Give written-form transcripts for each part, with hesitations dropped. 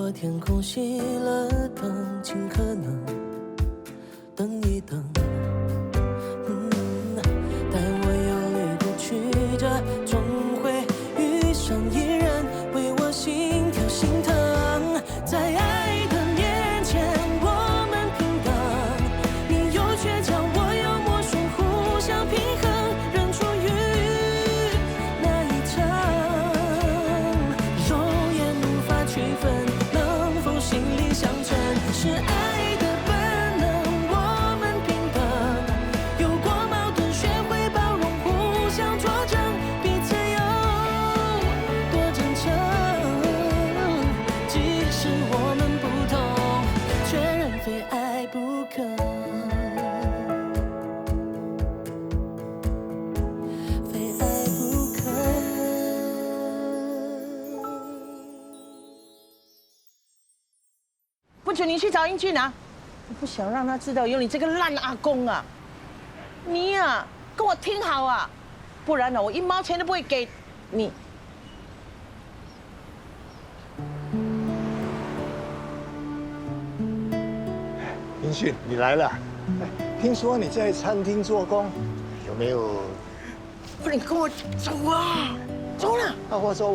若天空熄了灯，尽可能等一等。但我犹豫不去，这终会遇上一人，为我心跳心疼。在爱的面前，我们平等，你有倔强，我有魔术，互相平衡，仍处于那一程，肉眼无法区分，能否心灵相称？是爱的本能，我们平等，有过矛盾，学会包容，互相作证，彼此有多真诚。即使我们不同，却仍非爱不可，非爱不可。不准你去找英俊啊！我不想让他知道有你这个烂阿公啊！你呀、跟我听好啊，不然呢，我1毛钱都不会给你。英迅，你来了。听说你在餐厅做工，有没有？快点跟我走啊！走了，啊，我走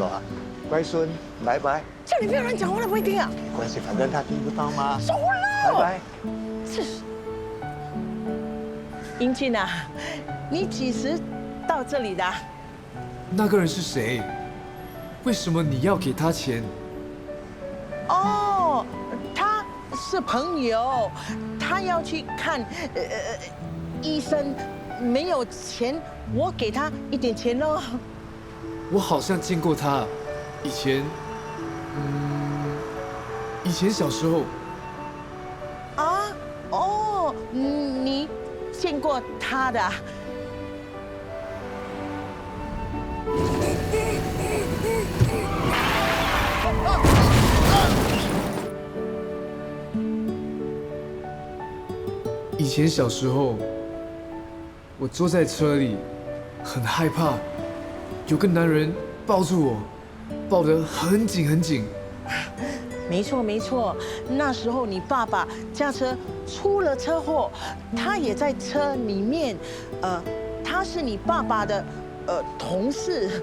啊！乖孙，拜拜。叫你不要乱讲话，他不会听啊！没关系，反正他听不到嘛。走了，拜拜。是。英俊啊，你几时到这里的？那个人是谁？为什么你要给他钱？哦，他是朋友，他要去看医生，没有钱，我给他一点钱喽。我好像见过他，以前小时候。啊，哦，你见过他的啊？以前小时候，我坐在车里，很害怕，有个男人抱住我，抱得很紧很紧。没错没错，那时候你爸爸驾车出了车祸，他也在车里面，他是你爸爸的同事，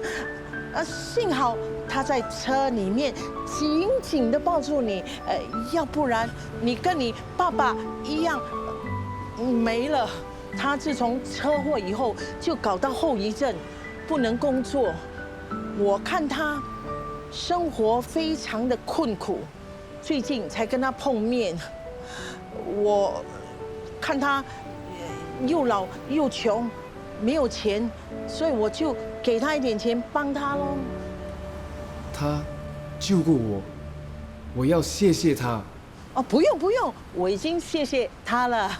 幸好他在车里面紧紧地抱住你，要不然你跟你爸爸一样没了。他自从车祸以后就搞到后遗症，不能工作。我看他生活非常的困苦，最近才跟他碰面。我看他又老又穷，没有钱，所以我就给他一点钱帮他喽。他救过我，我要谢谢他。哦，不用不用，我已经谢谢他了。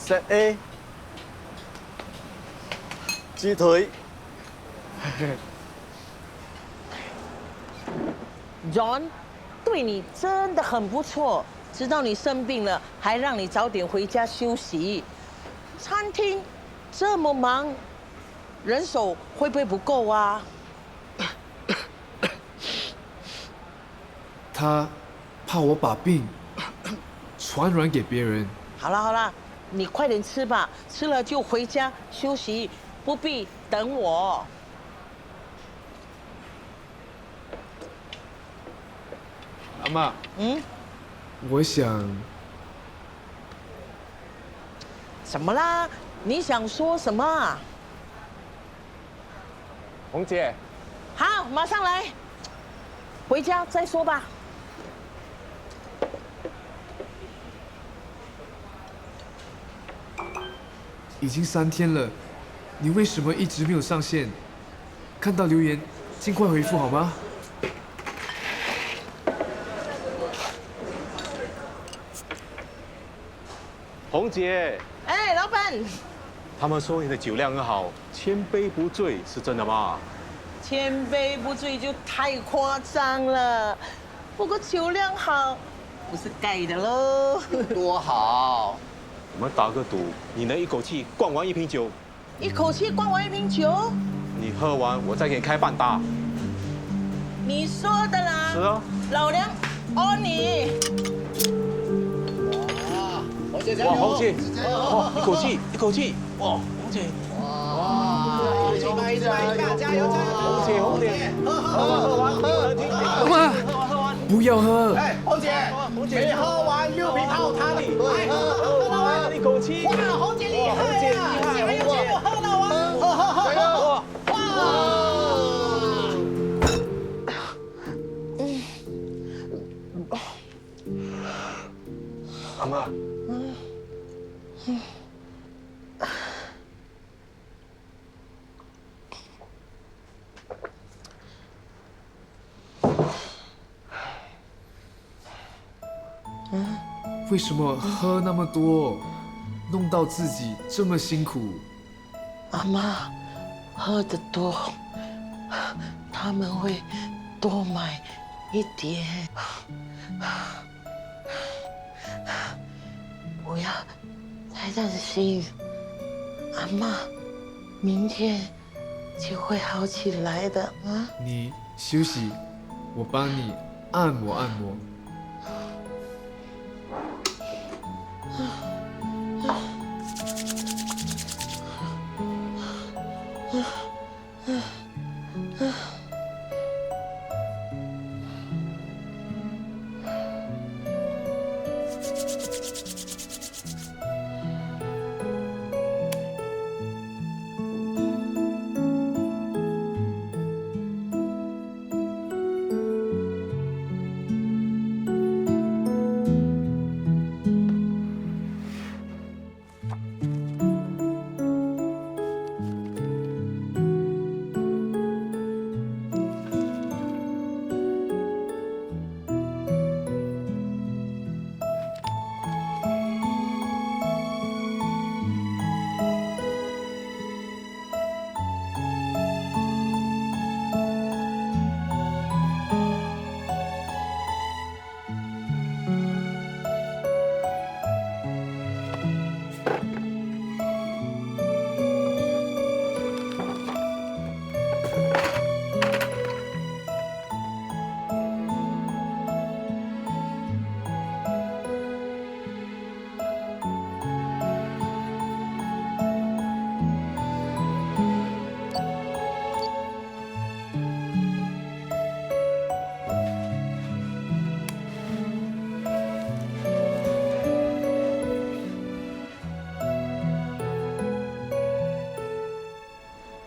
Set A， 鸡腿。John， 对你真的很不错，直到你生病了，还让你早点回家休息。餐厅这么忙，人手会不会不够啊？他怕我把病传染给别人。好了好了，你快点吃吧，吃了就回家休息，不必等我。阿嬷，我想什么啦？你想说什么啊？红姐，好，马上来，回家再说吧。已经3天了，你为什么一直没有上线？看到留言，尽快回复好吗？红姐，哎，老板，他们说你的酒量很好，千杯不醉，是真的吗？千杯不醉就太夸张了，不过酒量好不是盖的喽。多好！我们打个赌，你能一口气灌完1瓶酒？一口气灌完1瓶酒，你喝完我再给你开半打。你说的啦。是啊。老娘哦你。哇，红姐，哇，一口气，一口气，哇，红姐，一直卖，加油！红姐，红姐，喝完，妈，不要喝。哎，红姐，没喝完6瓶泡汤里，喝完一口气。哇，红姐厉害呀！还有结果喝到完，哇！阿妈。为什么喝那么多，弄到自己这么辛苦？阿妈喝得多，他们会多买一点。不要太担心，阿妈明天就会好起来的啊！你休息，我帮你按摩按摩。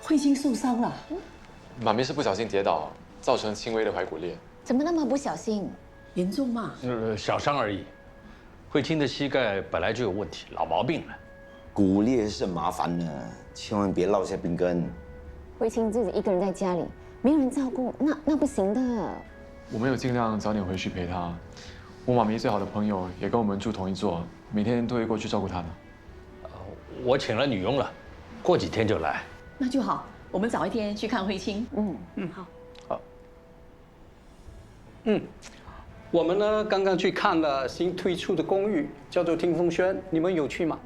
慧清受伤了，妈咪是不小心跌倒，造成轻微的踝骨裂。怎么那么不小心？严重吗？小伤而已。慧清的膝盖本来就有问题，老毛病了。骨裂是麻烦了，千万别落下病根。慧清自己一个人在家里，没有人照顾，那不行的。我们有尽量早点回去陪她。我妈咪最好的朋友也跟我们住同一座，每天都会过去照顾她的。我请了女佣了，过几天就来。那就好，我们早一天去看慧清。好。好。我们呢刚刚去看了新推出的公寓，叫做听风轩，你们有去吗？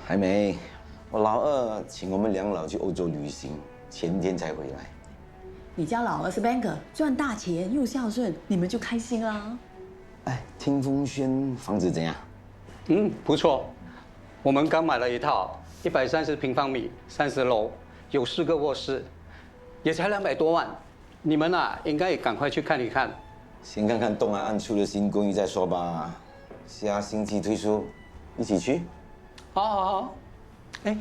还没，我老二请我们2老去欧洲旅行，前天才回来。你家老二是 banker，赚大钱又孝顺，你们就开心啦。哎，听风轩房子怎样？不错，我们刚买了一套130平方米，30楼，有4个卧室，也才200多万。你们啊，应该也赶快去看一看。先看看东岸岸出的新公寓再说吧。下星期推出，一起去。好。哎，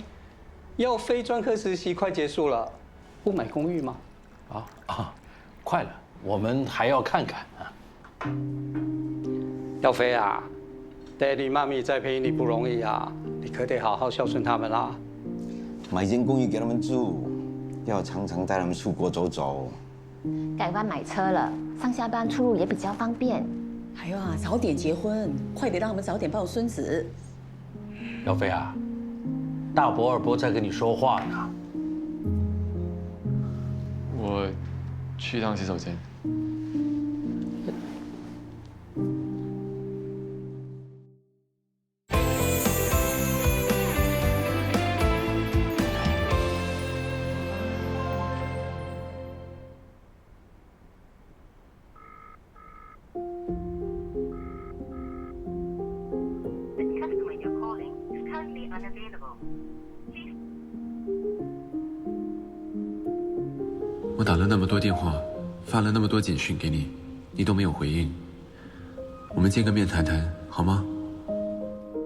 要非专科实习快结束了，不买公寓吗？快了，我们还要看看啊。耀飞啊，爹地妈咪栽培你不容易啊，你可得好好孝顺他们啦。买间公寓给他们住，要常常带他们出国走走。改观买车了，上下班出入也比较方便。还有啊，早点结婚，快点让我们早点抱孙子。耀飞啊，大伯二伯在跟你说话呢。我去一趟洗手间。我打了那么多电话，发了那么多简讯给你，你都没有回应。我们见个面谈谈好吗？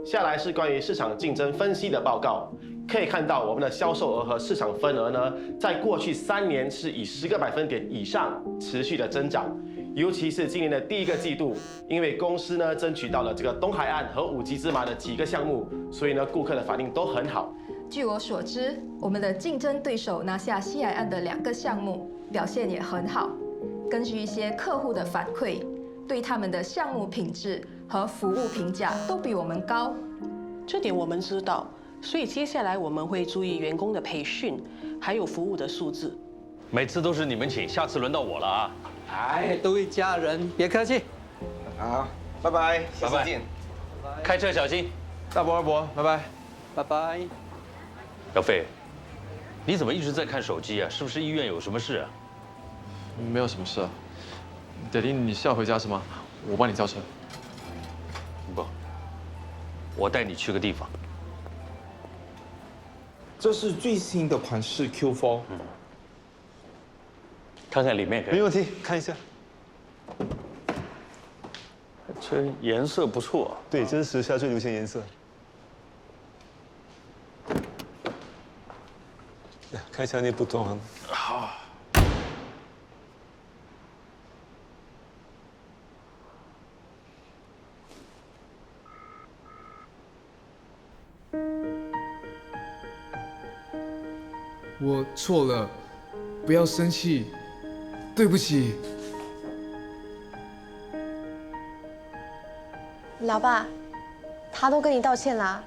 下来是关于市场竞争分析的报告，可以看到我们的销售额和市场份额呢，在过去3年是以10个百分点以上持续的增长。尤其是今年的第1个季度，因为公司呢争取到了这个东海岸和5级芝麻的几个项目，所以呢顾客的反应都很好。据我所知，我们的竞争对手拿下西海岸的2个项目，表现也很好。根据一些客户的反馈，对他们的项目品质和服务评价都比我们高。这点我们知道，所以接下来我们会注意员工的培训，还有服务的素质。每次都是你们请，下次轮到我了啊！哎，都一家人，别客气。好，拜拜，下次见。开车小心。大伯二伯，拜拜。拜拜。小费，你怎么一直在看手机啊？是不是医院有什么事啊？没有什么事啊。爹地，你是要回家是吗？我帮你叫车。不，我带你去个地方。这是最新的款式 Q4。看看里面可以。没问题，看一下。这颜色不错。对，这是时下最流行颜色。看一下那不同啊。好。我错了，不要生气，对不起。老爸，他都跟你道歉啦。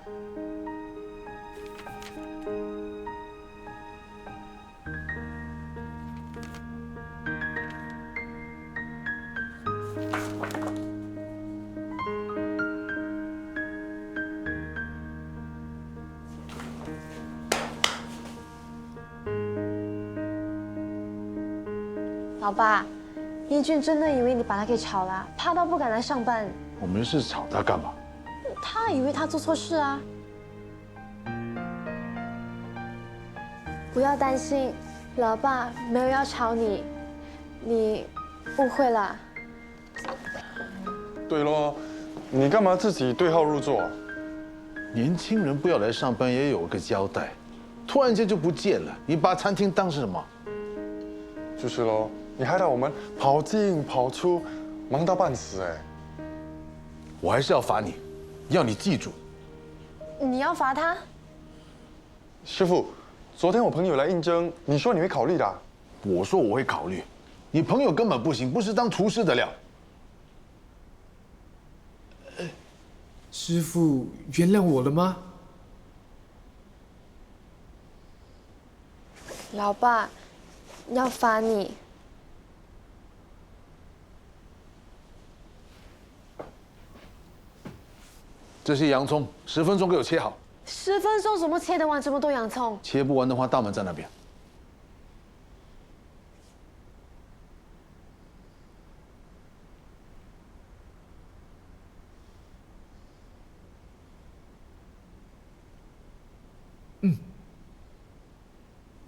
老爸，一俊真的以为你把他给炒了，怕到不敢来上班。我没事炒他干嘛？他以为他做错事啊。不要担心，老爸没有要炒你，你误会了。对咯，你干嘛自己对号入座？年轻人不要来上班也有个交代，突然间就不见了，你把餐厅当是什么？就是咯，你害到我们跑进跑出，忙到半死哎。我还是要罚你，要你记住。你要罚他？师傅，昨天我朋友来应征，你说你会考虑的啊。我说我会考虑，你朋友根本不行，不是当厨师的料。师父原谅我了吗？老爸，要罚你。这些洋葱10分钟给我切好。10分钟怎么切得完这么多洋葱？切不完的话，大门在那边。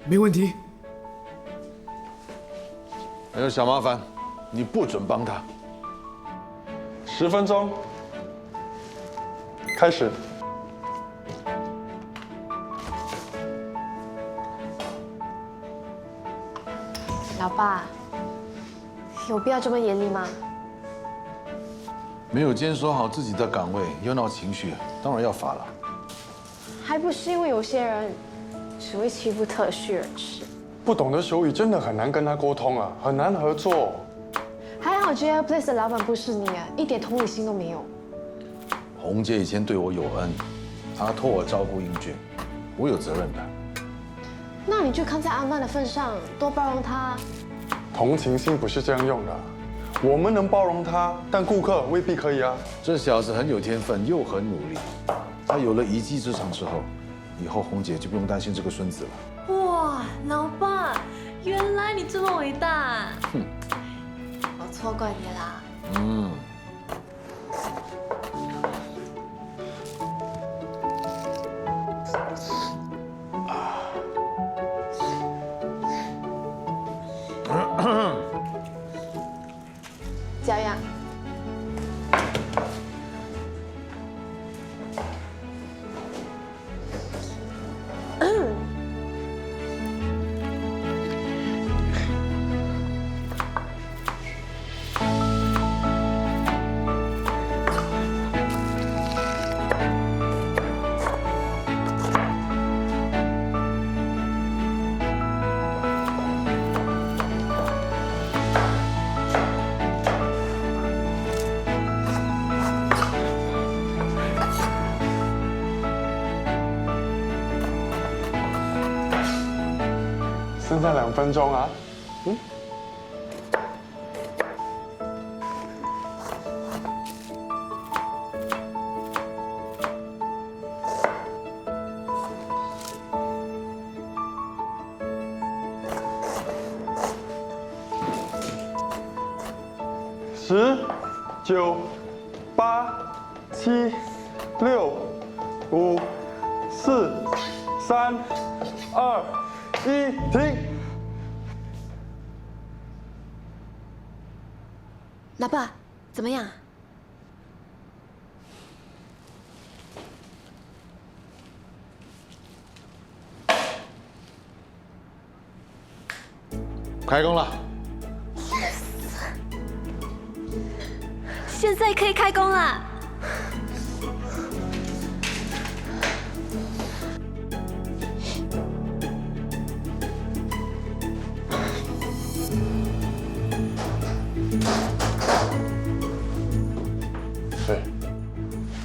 没问题。还有小麻烦，你不准帮他。10分钟，开始。老爸，有必要这么严厉吗？没有坚守好自己的岗位，又闹情绪，当然要罚了。还不是因为有些人只会欺负特许人士。不懂得手语真的很难跟他沟通啊，很难合作。还好 JL Place 的老板不是你啊，一点同理心都没有。红姐以前对我有恩，她托我照顾英俊，我有责任的。那你就看在阿曼的份上，多包容他。同情心不是这样用的，我们能包容他，但顾客未必可以啊。这小子很有天分，又很努力，他有了一技之长之后，以后红姐就不用担心这个孙子了。哇，老爸，原来你这么伟大！哼，我错怪你啦。剩下2分钟啊。10、9、8、7、6、5、4、3、2、1，停！老爸，怎么样？开工了。现在可以开工了。对，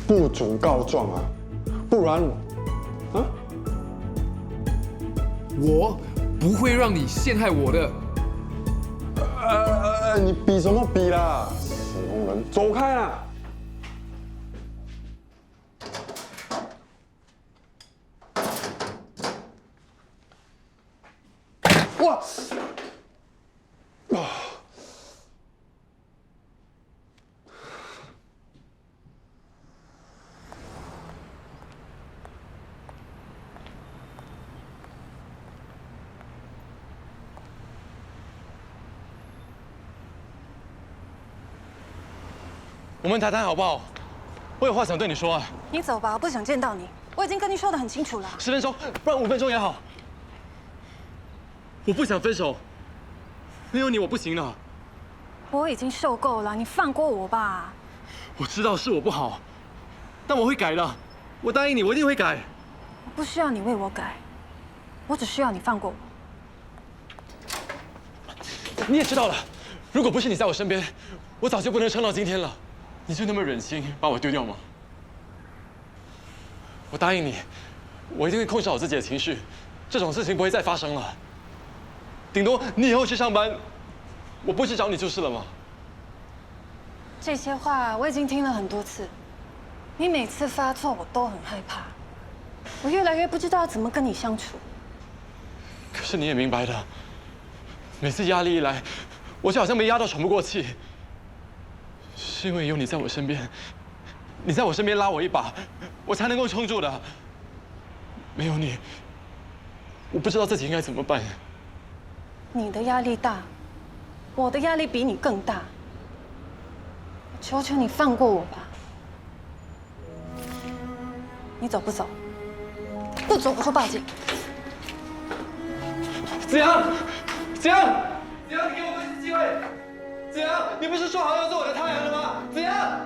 不准告状啊，不然，我不会让你陷害我的。你比什么比啦？死工人，走开啊！哇！我们谈谈好不好？我有话想对你说啊。你走吧，我不想见到你。我已经跟你说得很清楚了。10分钟，不然5分钟也好。我不想分手，没有你我不行了。我已经受够了，你放过我吧。我知道是我不好，但我会改的。我答应你，我一定会改。我不需要你为我改，我只需要你放过我。你也知道了，如果不是你在我身边，我早就不能撑到今天了。你就那么忍心把我丢掉吗？我答应你，我一定会控制好自己的情绪，这种事情不会再发生了。顶多你以后去上班，我不去找你就是了吗？这些话我已经听了很多次，你每次发错我都很害怕，我越来越不知道怎么跟你相处。可是你也明白的，每次压力一来，我就好像被压到喘不过气。是因为有你在我身边，你在我身边拉我一把，我才能够撑住的。没有你，我不知道自己应该怎么办。你的压力大，我的压力比你更大。求求你放过我吧。你走不走？不走我就报警。子阳，子阳，子阳，你给我一次机会。子阳，你不是说好要做我的太阳了吗？子阳，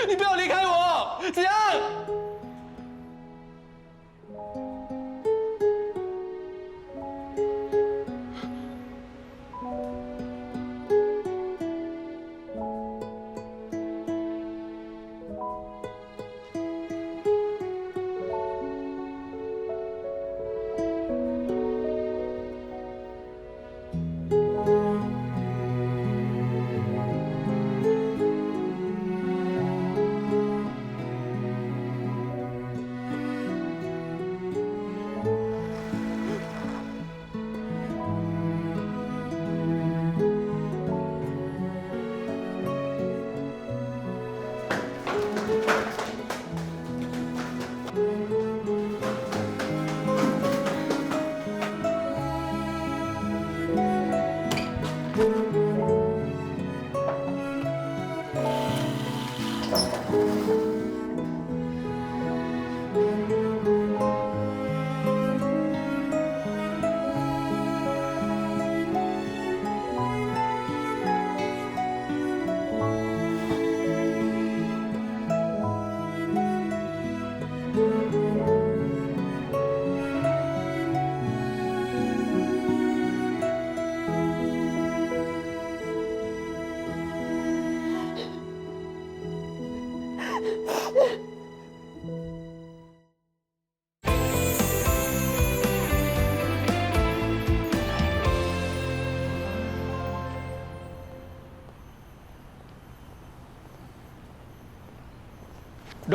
你不要离开我，子阳。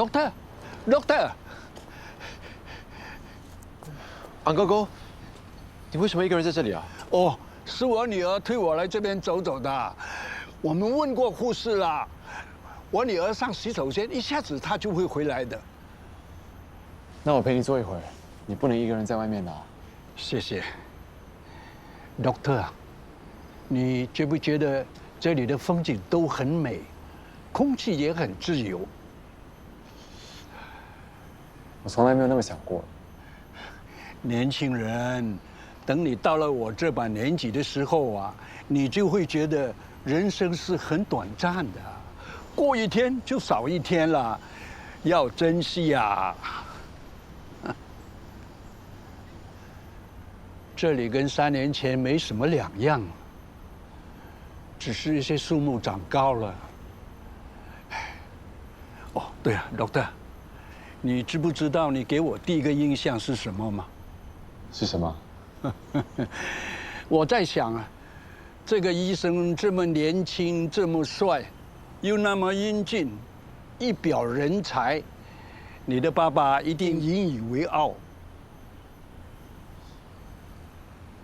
，Doctor，安哥哥，你为什么一个人在这里啊？哦，是我女儿推我来这边走走的。我们问过护士了，我女儿上洗手间，一下子她就会回来的。那我陪你坐一会儿，你不能一个人在外面的。谢谢，Doctor，你觉不觉得这里的风景都很美，空气也很自由？我从来没有那么想过。年轻人，等你到了我这把年纪的时候啊，你就会觉得人生是很短暂的，过一天就少一天了，要珍惜呀。这里跟3年前没什么两样，只是一些树木长高了。哦，对了，Doctor，你知不知道你给我第一个印象是什么吗？是什么？我在想啊，这个医生这么年轻，这么帅，又那么英俊，一表人才，你的爸爸一定引以为傲。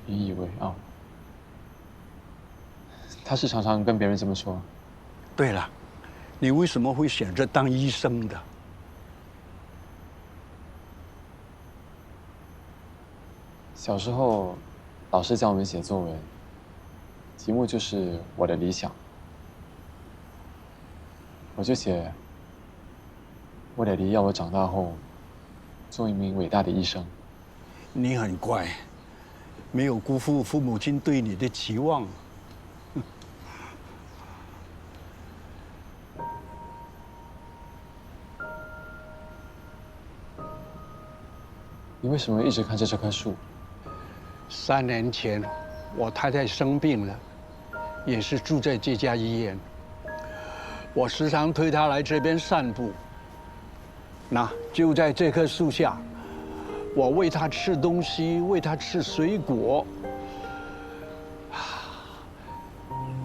引以为傲？他是常常跟别人这么说。对了，你为什么会选择当医生的？小时候，老师教我们写作文，题目就是我的理想，我就写，我爹地要我长大后做一名伟大的医生。你很乖，没有辜负父母亲对你的期望。你为什么一直看着这棵树？3年前，我太太生病了，也是住在这家医院。我时常推她来这边散步。那就在这棵树下，我喂她吃东西，喂她吃水果，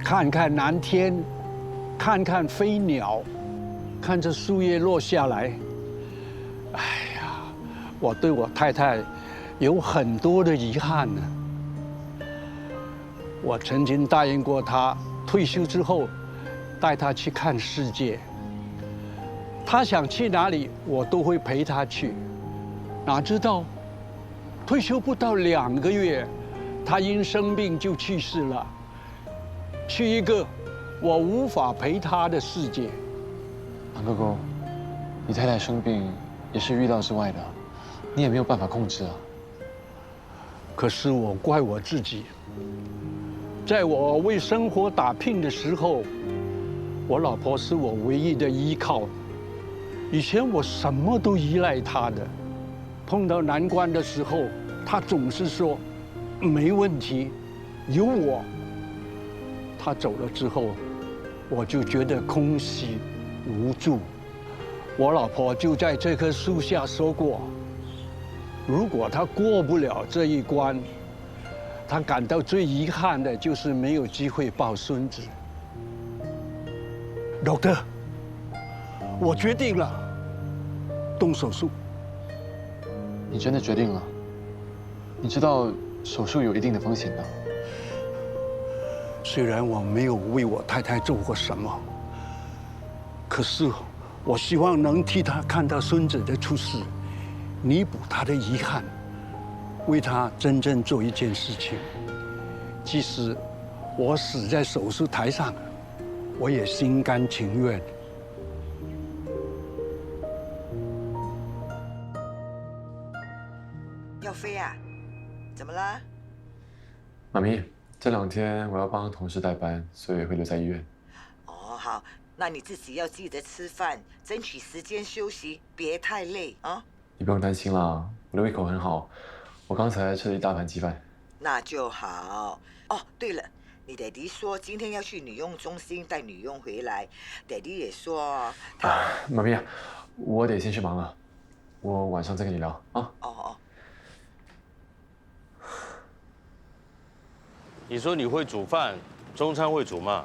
看看蓝天，看看飞鸟，看着树叶落下来。哎呀，我对我太太有很多的遗憾呢。我曾经答应过她，退休之后带她去看世界。她想去哪里，我都会陪她去。哪知道，退休不到2个月，她因生病就去世了，去一个我无法陪她的世界。安哥哥，你太太生病也是预料之外的，你也没有办法控制啊。可是我怪我自己，在我为生活打拼的时候，我老婆是我唯一的依靠。以前我什么都依赖她的，碰到难关的时候，她总是说没问题，有我。她走了之后，我就觉得空虚无助。我老婆就在这棵树下说过，如果她过不了这一关，她感到最遗憾的就是没有机会抱孙子。Doctor， 我决定了，动手术。你真的决定了？你知道手术有一定的风险的。虽然我没有为我太太做过什么，可是我希望能替她看到孙子的出世，弥补她的遗憾，为她真正做一件事情。即使我死在手术台上，我也心甘情愿。耀飞啊，怎么了？妈咪，这2天我要帮同事代班，所以会留在医院。哦，好，那你自己要记得吃饭，争取时间休息，别太累啊。你不用担心啦，我的胃口很好，我刚才吃了一大盘鸡饭。那就好。哦，对了，你爹地说今天要去女佣中心带女佣回来，爹地也说他。妈咪啊，我得先去忙了，我晚上再跟你聊啊。哦。你说你会煮饭，中餐会煮吗？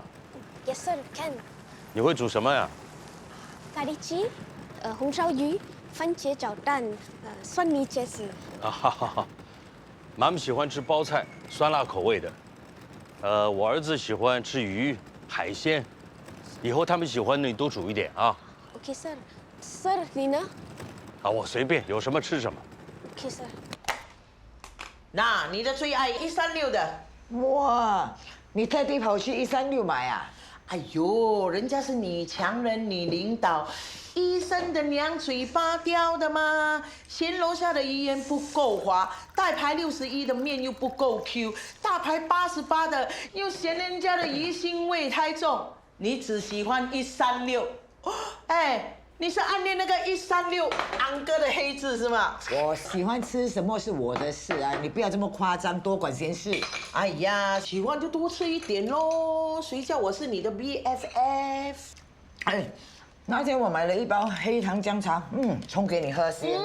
Yes sir, can. 你会煮什么呀？咖喱鸡，红烧鱼、番茄炒蛋、蒜泥茄子。啊哈哈哈，妈妈喜欢吃包菜，酸辣口味的。我儿子喜欢吃鱼、海鲜，以后他们喜欢的你多煮一点啊。OK sir， sir 你呢？啊，我随便，有什么吃什么。 OK sir。那你的最爱136的。哇，你特地跑去136买啊？哎呦，人家是女强人、女领导，医生的娘嘴巴刁的嘛，嫌楼下的鱼圆不够滑，大排61的面又不够 Q， 大排88的又嫌人家的鱼腥味太重。你只喜欢136，哎，你是暗恋那个136昂哥的黑字是吗？我喜欢吃什么是我的事啊，你不要这么夸张，多管闲事。哎呀，喜欢就多吃一点喽，谁叫我是你的 BFF？ 哎，那天我买了1包黑糖姜茶，冲给你喝先。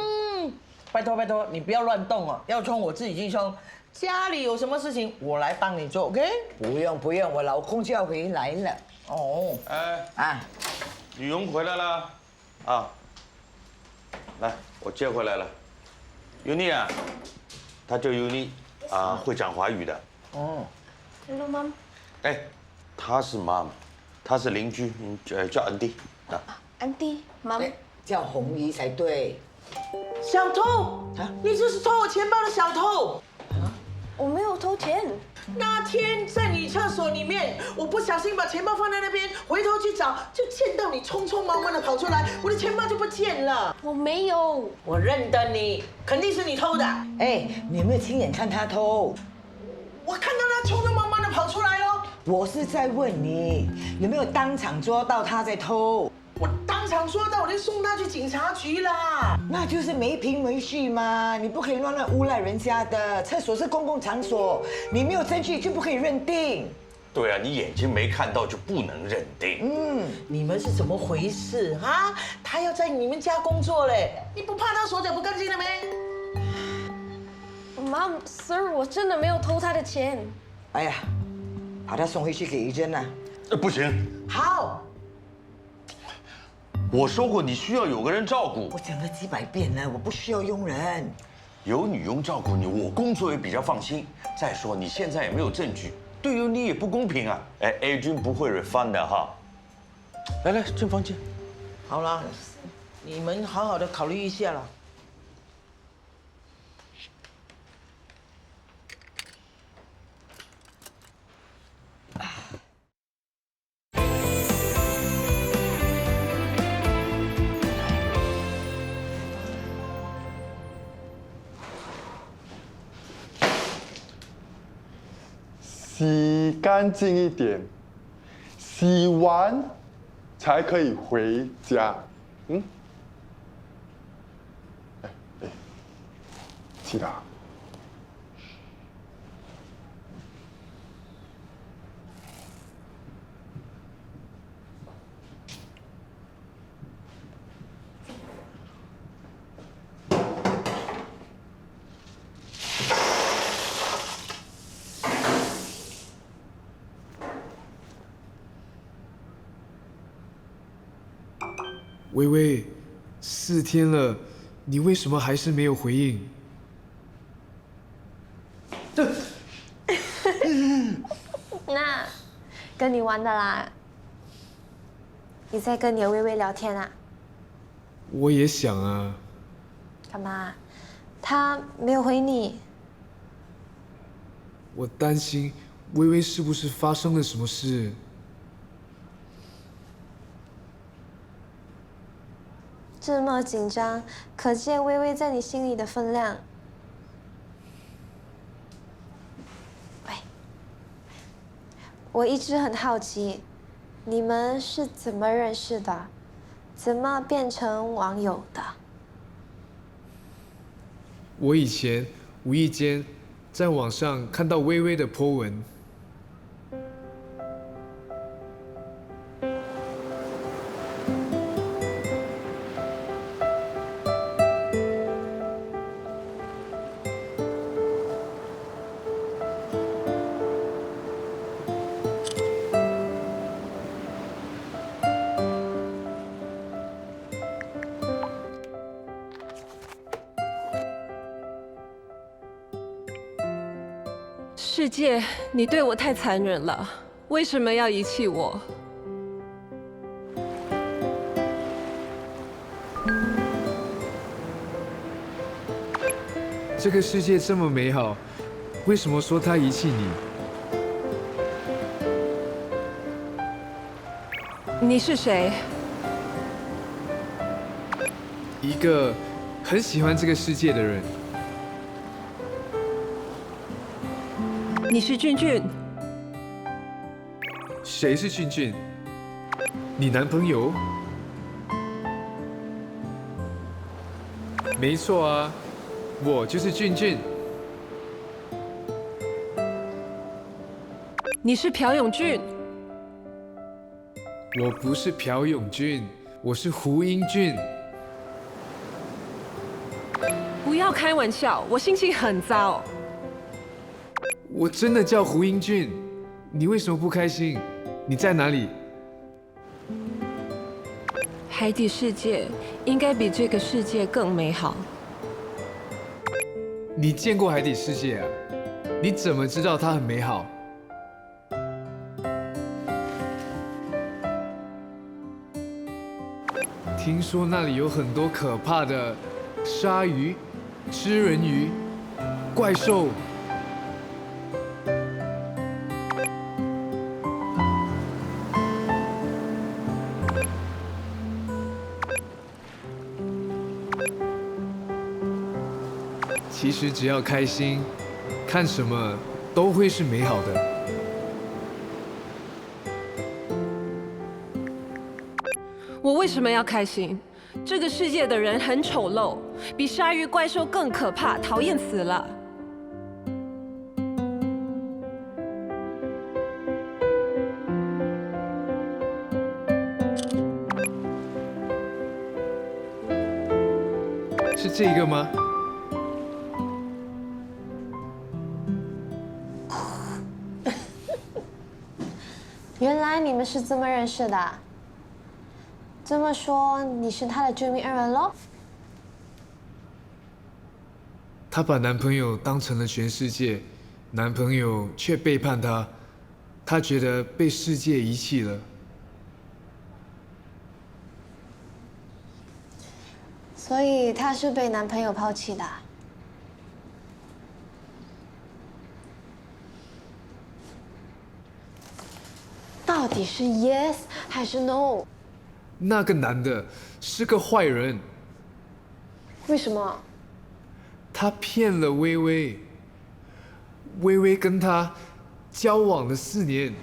拜托拜托，你不要乱动哦，要冲我自己去冲。家里有什么事情我来帮你做 ，OK？ 不用不用，我老公就要回来了。哦，女佣回来了，啊，来，我接回来了。Uni 啊，他叫 Uni 啊，会讲华语的。哦 Hello mom。哎，他是妈妈，他是邻居，叫安迪啊。安迪，mom。叫红姨才对。小偷啊！你这是偷我钱包的小偷！我没有偷钱。那天在你厕所里面，我不小心把钱包放在那边，回头去找，就见到你匆匆忙忙的跑出来，我的钱包就不见了。我没有，我认得你，肯定是你偷的。哎，你有没有亲眼看他偷？我看到他匆匆忙忙的跑出来喽。我是在问你，有没有当场捉到他在偷？我当场说到，我就送他去警察局啦。那就是没凭没据嘛，你不可以乱诬赖人家的。厕所是公共场所，你没有证据就不可以认定。对啊，你眼睛没看到就不能认定。你们是怎么回事啊？他要在你们家工作嘞，你不怕他手脚不干净了没？ Mom sir， 我真的没有偷他的钱。哎呀，把他送回去给怡珍啊。不行。好。 我说过，你需要有个人照顾。我讲了几百遍了，我不需要佣人。有女佣照顾你，我工作也比较放心。再说你现在也没有证据，对于你也不公平啊。哎 ，A 君不会 refund 的哈。来来，进房间。好了，你们好好的考虑一下了。 洗干净一点，洗完才可以回家。记得啊。微微，4天了，你为什么还是没有回应？那跟你玩的啦。你在跟你的微微聊天啊？我也想啊。干嘛？他没有回你。我担心微微是不是发生了什么事？ 这么紧张，可见微微在你心里的分量。喂，我一直很好奇，你们是怎么认识的？怎么变成网友的？我以前无意间在网上看到微微的 po 文。世界，你对我太残忍了，为什么要遗弃我？这个世界这么美好，为什么说他遗弃你？你是谁？一个很喜欢这个世界的人。你是俊俊。谁是俊俊？你男朋友？没错啊，我就是俊俊。你是朴永俊。我不是朴永俊，我是胡英俊。不要开玩笑，我心情很糟。我真的叫胡英俊，你为什么不开心？你在哪里？海底世界应该比这个世界更美好。你见过海底世界啊？你怎么知道它很美好？听说那里有很多可怕的鲨鱼、吃人鱼、怪兽。其实只要开心，看什么都会是美好的。我为什么要开心？这个世界的人很丑陋，比鲨鱼怪兽更可怕，讨厌死了。是这个吗？原来你们是这么认识的。这么说，你是他的救命恩人喽？她把男朋友当成了全世界，男朋友却背叛她，她觉得被世界遗弃了。所以她是被男朋友抛弃的。到底是 yes 还是 no？ 那个男的是个坏人。为什么？他骗了微微，微微跟他交往了4年，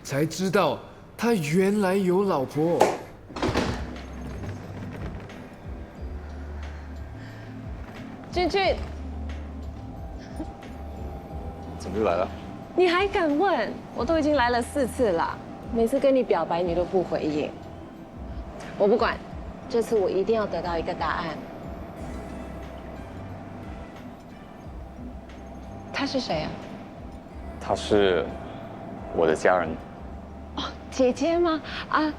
才知道他原来有老婆。俊俊，怎么又来了？你还敢问？我都已经来了4次了，每次跟你表白你都不回应。我不管，这次我一定要得到一个答案。他是谁啊？她是我的家人。哦，姐姐吗？啊，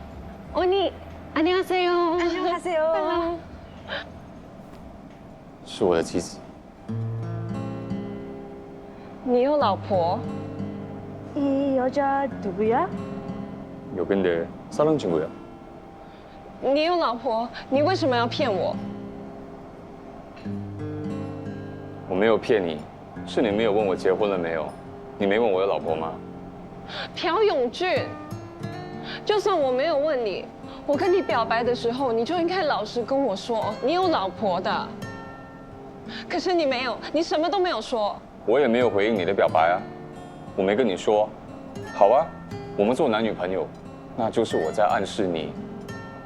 언니，안녕하세요。안녕하세요。是我的妻子。你有老婆？이 여자 누구야? 여긴데 사랑 친구야. 你有老婆，你为什么要骗我？我没有骗你，是你没有问我结婚了没有？你没问我有老婆吗？朴永俊，就算我没有问你，我跟你表白的时候，你就应该老实跟我说你有老婆的。可是你没有，你什么都没有说。我也没有回应你的表白啊，我没跟你说。好啊，我们做男女朋友，那就是我在暗示你，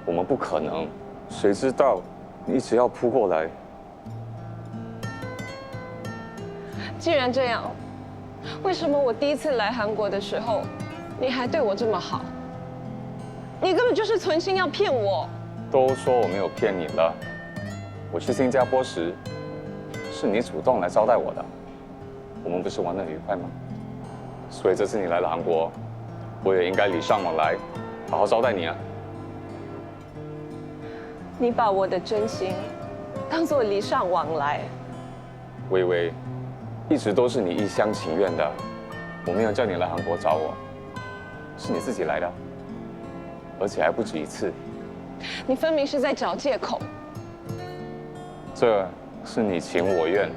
我们不可能。谁知道你一直要扑过来。既然这样，为什么我第一次来韩国的时候，你还对我这么好？你根本就是存心要骗我。都说我没有骗你了，我去新加坡时，是你主动来招待我的，我们不是玩得很愉快吗？所以这次你来了韩国，我也应该礼尚往来，好好招待你啊。你把我的真心当作礼尚往来。微微，一直都是你一厢情愿的，我没有叫你来韩国找我，是你自己来的，而且还不止一次。你分明是在找借口。这是你情我愿，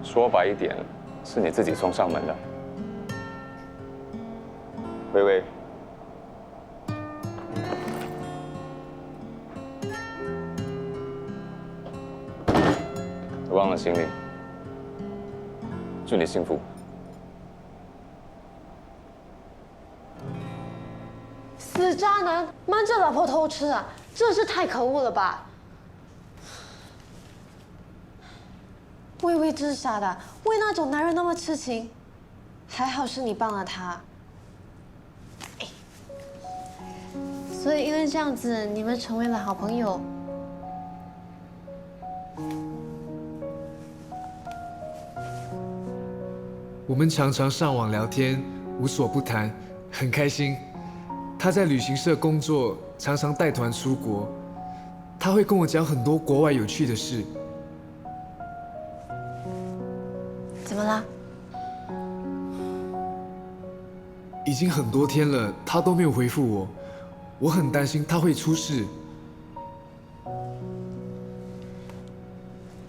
说白一点，是你自己送上门的。微微，忘了行李，祝你幸福。死渣男，瞒着老婆偷吃啊，真是太可恶了吧！微微真是傻的，为那种男人那么痴情，还好是你帮了他。所以因为这样子，你们成为了好朋友。我们常常上网聊天，无所不谈，很开心。他在旅行社工作，常常带团出国。他会跟我讲很多国外有趣的事。怎么啦？已经很多天了，他都没有回复我，我很担心他会出事。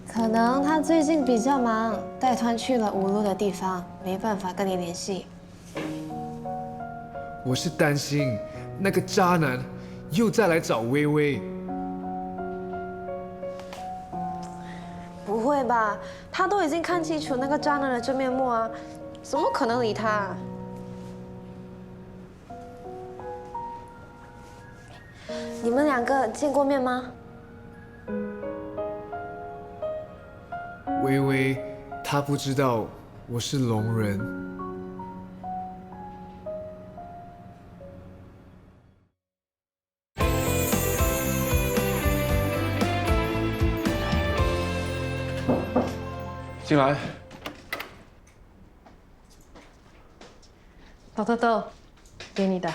可能他最近比较忙，带团去了5路的地方，没办法跟你联系。我是担心那个渣男又再来找微微。不会吧？他都已经看清楚那个渣男的真面目啊，怎么可能理他？你们2个见过面吗？微微，她不知道我是聋人。进来。豆豆豆，给你的。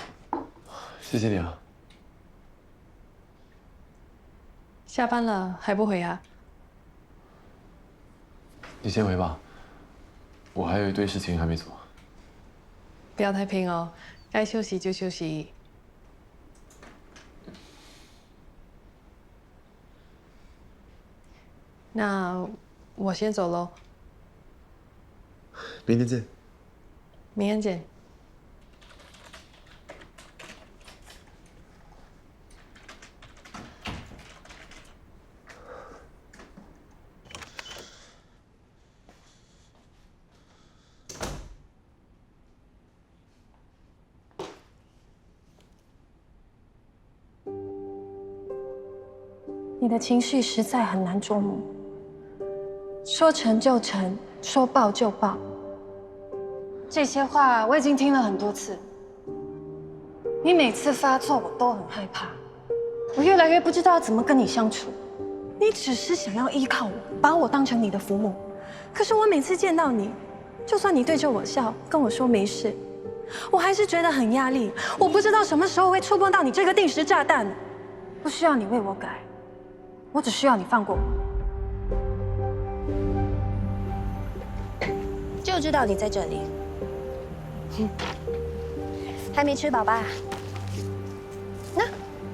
谢谢你啊。下班了还不回啊？你先回吧，我还有一堆事情还没做。不要太拼哦，该休息就休息。那我先走喽。明天见。明天见。你的情绪实在很难捉摸，说成就成，说爆就爆。这些话我已经听了很多次，你每次发作我都很害怕，我越来越不知道怎么跟你相处。你只是想要依靠我，把我当成你的父母，可是我每次见到你，就算你对着我笑，跟我说没事，我还是觉得很压力。我不知道什么时候会触碰到你这个定时炸弹。不需要你为我改。我只需要你放过我。就知道你在这里。还没吃饱吧？那，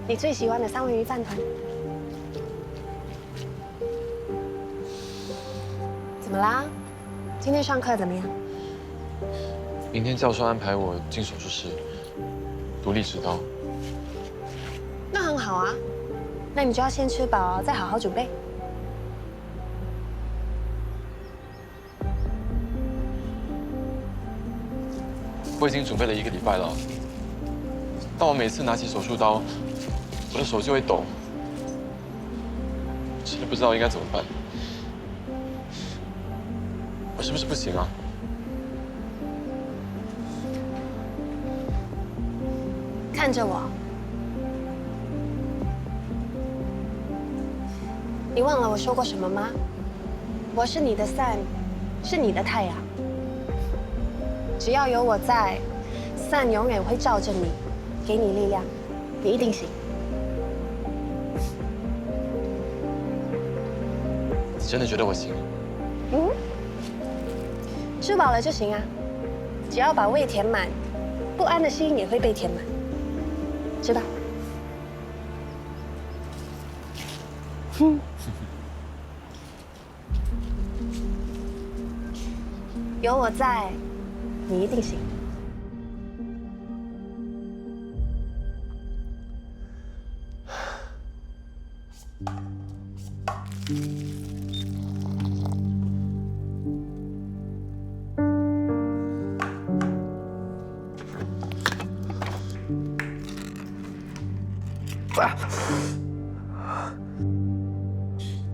你最喜欢的3文鱼饭团。怎么啦？今天上课怎么样？明天教授安排我进手术室，独立执刀。那很好啊。那你就要先吃饱，再好好准备。我已经准备了1个礼拜了，但我每次拿起手术刀，我的手就会抖，真的不知道应该怎么办。我是不是不行啊？看着我。你忘了我说过什么吗？我是你的伞，是你的太阳。只要有我在，伞永远会罩着你，给你力量，你一定行。你真的觉得我行？嗯，吃饱了就行啊。只要把胃填满，不安的心也会被填满，知道？有我在，你一定行。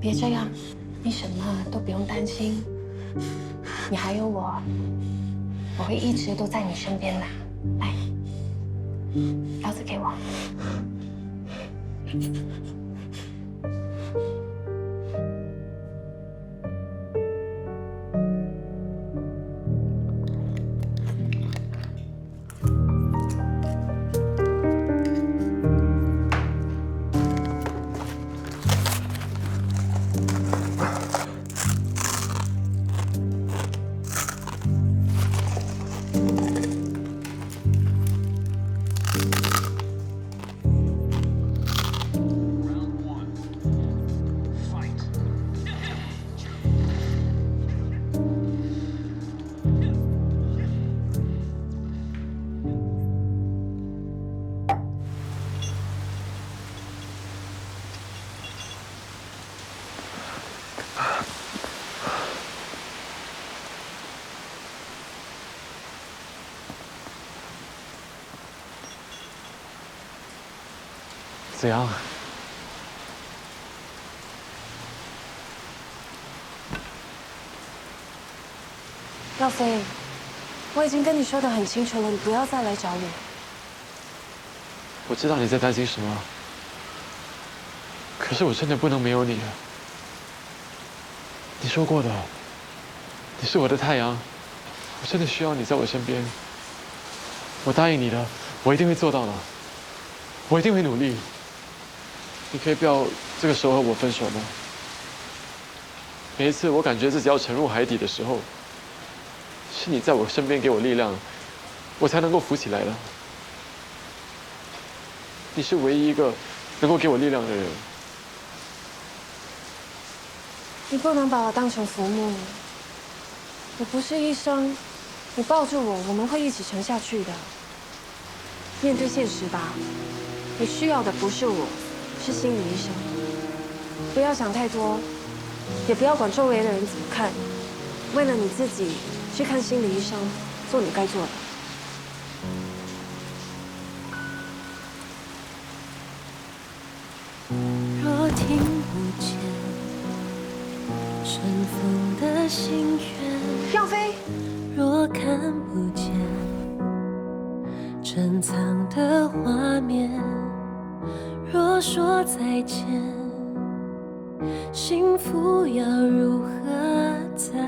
别这样，你什么都不用担心，你还有我，我会一直都在你身边的。来，刀子给我。怎样？耀飞，我已经跟你说得很清楚了，你不要再来找我。我知道你在担心什么，可是我真的不能没有你啊！你说过的，你是我的太阳，我真的需要你在我身边。我答应你的，我一定会做到的，我一定会努力。你可以不要这个时候和我分手吗？每一次我感觉自己要沉入海底的时候，是你在我身边给我力量，我才能够浮起来的。你是唯一一个能够给我力量的人。你不能把我当成浮木，我不是医生，你抱住我，我们会一起沉下去的。面对现实吧，你需要的不是我。是心理医生，不要想太多，也不要管周围的人怎么看。为了你自己，去看心理医生，做你该做的。若听不见尘封的心愿，耀飞；若看不见珍藏的画面。若说再见，幸福要如何再